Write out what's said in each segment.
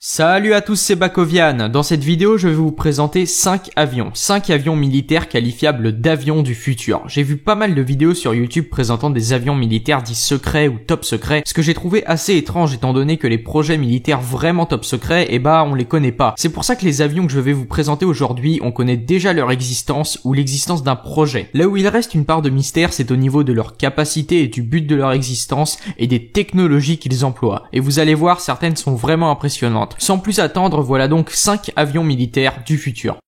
Salut à tous, c'est Bakovian. Dans cette vidéo, je vais vous présenter 5 avions militaires qualifiables d'avions du futur. J'ai vu pas mal de vidéos sur YouTube présentant des avions militaires dits secrets ou top secrets, ce que j'ai trouvé assez étrange étant donné que les projets militaires vraiment top secrets, on les connaît pas. C'est pour ça que les avions que je vais vous présenter aujourd'hui, on connaît déjà leur existence ou l'existence d'un projet. Là où il reste une part de mystère, c'est au niveau de leur capacité et du but de leur existence et des technologies qu'ils emploient. Et vous allez voir, certaines sont vraiment impressionnantes. Sans plus attendre, voilà donc 5 avions militaires du futur.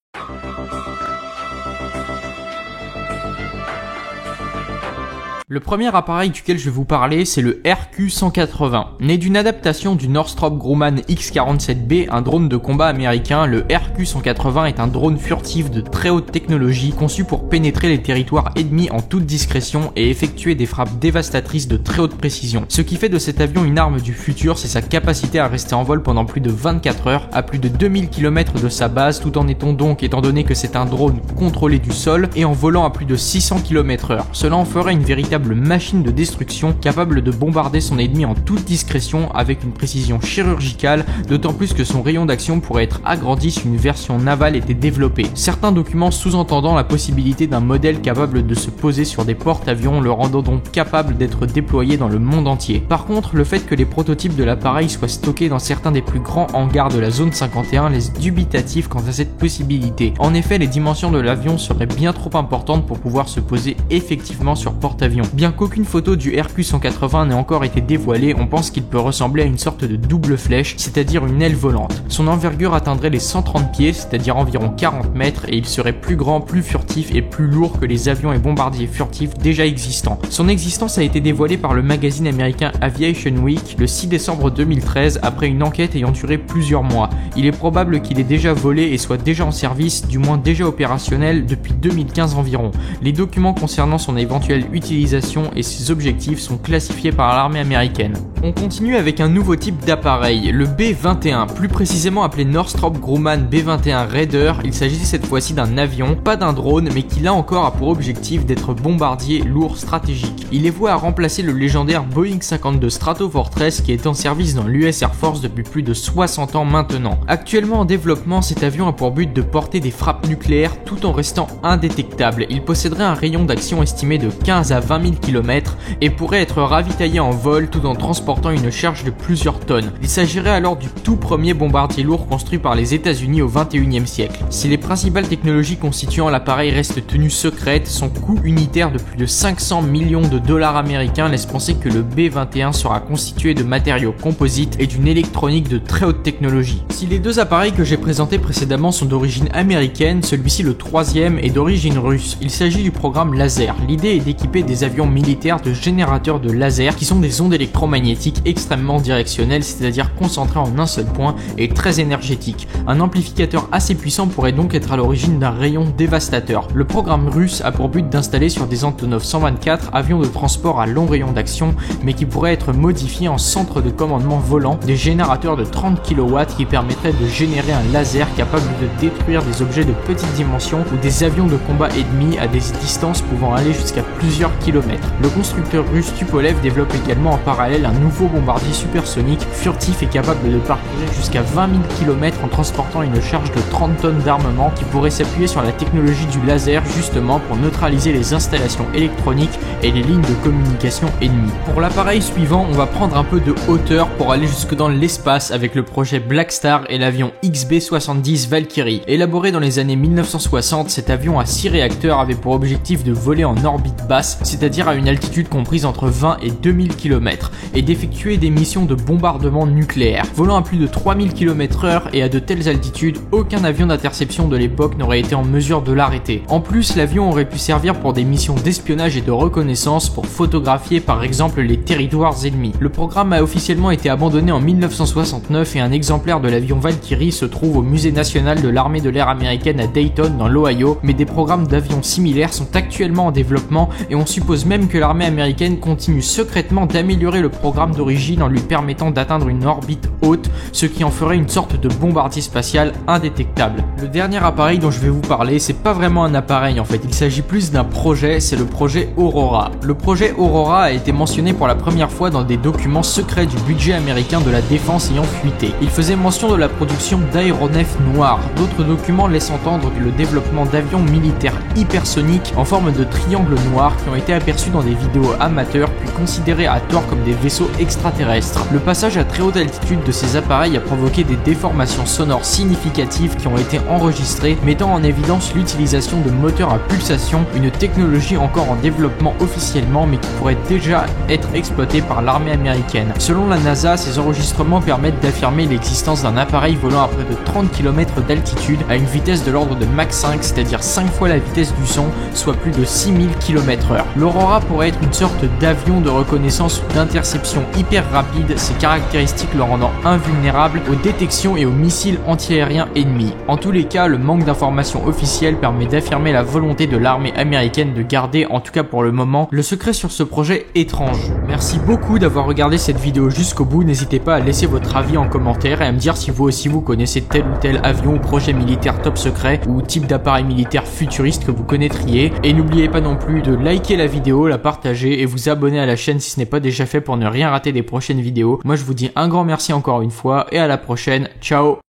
Le premier appareil duquel je vais vous parler, c'est le RQ-180. Né d'une adaptation du Northrop Grumman X-47B, un drone de combat américain, le RQ-180 est un drone furtif de très haute technologie conçu pour pénétrer les territoires ennemis en toute discrétion et effectuer des frappes dévastatrices de très haute précision. Ce qui fait de cet avion une arme du futur, c'est sa capacité à rester en vol pendant plus de 24 heures, à plus de 2000 km de sa base, tout en étant donc, étant donné que c'est un drone contrôlé du sol, et en volant à plus de 600 km/h. Cela en ferait une véritable machine de destruction capable de bombarder son ennemi en toute discrétion avec une précision chirurgicale, d'autant plus que son rayon d'action pourrait être agrandi si une version navale était développée. Certains documents sous-entendant la possibilité d'un modèle capable de se poser sur des porte-avions, le rendant donc capable d'être déployé dans le monde entier. Par contre, le fait que les prototypes de l'appareil soient stockés dans certains des plus grands hangars de la zone 51 laisse dubitatif quant à cette possibilité. En effet, les dimensions de l'avion seraient bien trop importantes pour pouvoir se poser effectivement sur porte-avions. Bien qu'aucune photo du RQ-180 n'ait encore été dévoilée, on pense qu'il peut ressembler à une sorte de double flèche, c'est-à-dire une aile volante. Son envergure atteindrait les 130 pieds, c'est-à-dire environ 40 mètres, et il serait plus grand, plus furtif et plus lourd que les avions et bombardiers furtifs déjà existants. Son existence a été dévoilée par le magazine américain Aviation Week le 6 décembre 2013 après une enquête ayant duré plusieurs mois. Il est probable qu'il ait déjà volé et soit déjà en service, du moins déjà opérationnel, depuis 2015 environ. Les documents concernant son éventuelle utilisation et ses objectifs sont classifiés par l'armée américaine. On continue avec un nouveau type d'appareil, le B-21, plus précisément appelé Northrop Grumman B-21 Raider. Il s'agit cette fois-ci d'un avion, pas d'un drone, mais qui là encore a pour objectif d'être bombardier lourd stratégique. Il est voué à remplacer le légendaire Boeing 52 Stratofortress qui est en service dans l'US Air Force depuis plus de 60 ans maintenant. Actuellement en développement, cet avion a pour but de porter des frappes nucléaires tout en restant indétectable. Il posséderait un rayon d'action estimé de 15 à 20 000 km et pourrait être ravitaillé en vol tout en transportant une charge de plusieurs tonnes. Il s'agirait alors du tout premier bombardier lourd construit par les États-Unis au XXIe siècle. Si les principales technologies constituant l'appareil restent tenues secrètes, son coût unitaire de plus de 500 millions de dollars américains laisse penser que le B-21 sera constitué de matériaux composites et d'une électronique de très haute technologie. Si les deux appareils que j'ai présentés précédemment sont d'origine américaine, celui-ci le troisième est d'origine russe. Il s'agit du programme Laser. L'idée est d'équiper des avions militaires de générateurs de laser qui sont des ondes électromagnétiques extrêmement directionnelles, c'est-à-dire concentrées en un seul point et très énergétiques. Un amplificateur assez puissant pourrait donc être à l'origine d'un rayon dévastateur. Le programme russe a pour but d'installer sur des Antonov 124 avions de transport à long rayon d'action, mais qui pourraient être modifiés en centre de commandement volant, des générateurs de 30 kW qui permettraient de générer un laser capable de détruire des objets de petite dimension ou des avions de combat ennemis à des distances pouvant aller jusqu'à plusieurs kilomètres. Le constructeur russe Tupolev développe également en parallèle un nouveau bombardier supersonique, furtif et capable de parcourir jusqu'à 20 000 km en transportant une charge de 30 tonnes d'armement qui pourrait s'appuyer sur la technologie du laser justement pour neutraliser les installations électroniques et les lignes de communication ennemies. Pour l'appareil suivant, on va prendre un peu de hauteur pour aller jusque dans l'espace avec le projet Black Star et l'avion XB-70 Valkyrie. Élaboré dans les années 1960, cet avion à 6 réacteurs avait pour objectif de voler en orbite basse, c'est-à-dire à une altitude comprise entre 20 et 2000 km, et d'effectuer des missions de bombardement nucléaire. Volant à plus de 3000 km/h et à de telles altitudes, aucun avion d'interception de l'époque n'aurait été en mesure de l'arrêter. En plus, l'avion aurait pu servir pour des missions d'espionnage et de reconnaissance pour photographier par exemple les territoires ennemis. Le programme a officiellement été abandonné en 1969 et un exemplaire de l'avion Valkyrie se trouve au musée national de l'armée de l'air américaine à Dayton dans l'Ohio, mais des programmes d'avions similaires sont actuellement en développement et on suppose suppose même que l'armée américaine continue secrètement d'améliorer le programme d'origine en lui permettant d'atteindre une orbite haute, ce qui en ferait une sorte de bombardier spatial indétectable. Le dernier appareil dont je vais vous parler, c'est pas vraiment un appareil en fait, il s'agit plus d'un projet, c'est le projet Aurora. Le projet Aurora a été mentionné pour la première fois dans des documents secrets du budget américain de la défense ayant fuité. Il faisait mention de la production d'aéronefs noirs. D'autres documents laissent entendre que le développement d'avions militaires hypersoniques en forme de triangle noir qui ont été aperçus dans des vidéos amateurs puis considérés à tort comme des vaisseaux extraterrestres. Le passage à très haute altitude de ces appareils a provoqué des déformations sonores significatives qui ont été enregistrées, mettant en évidence l'utilisation de moteurs à pulsation, une technologie encore en développement officiellement mais qui pourrait déjà être exploitée par l'armée américaine. Selon la NASA, ces enregistrements permettent d'affirmer l'existence d'un appareil volant à près de 30 km d'altitude à une vitesse de l'ordre de Mach 5, c'est-à-dire 5 fois la vitesse du son, soit plus de 6000 km/h. L'Aurora pourrait être une sorte d'avion de reconnaissance ou d'interception hyper rapide, ces caractéristiques le rendant invulnérable aux détections et aux missiles antiaériens ennemis. En tous les cas, le manque d'informations officielles permet d'affirmer la volonté de l'armée américaine de garder, en tout cas pour le moment, le secret sur ce projet étrange. Merci beaucoup d'avoir regardé cette vidéo jusqu'au bout, n'hésitez pas à laisser votre avis en commentaire et à me dire si vous aussi vous connaissez tel ou tel avion ou projet militaire top secret ou type d'appareil militaire futuriste que vous connaîtriez. Et n'oubliez pas non plus de liker la vidéo, la partager et vous abonner à la chaîne si ce n'est pas déjà fait pour ne rien rater des prochaines vidéos. Moi je vous dis un grand merci encore une fois et à la prochaine, ciao.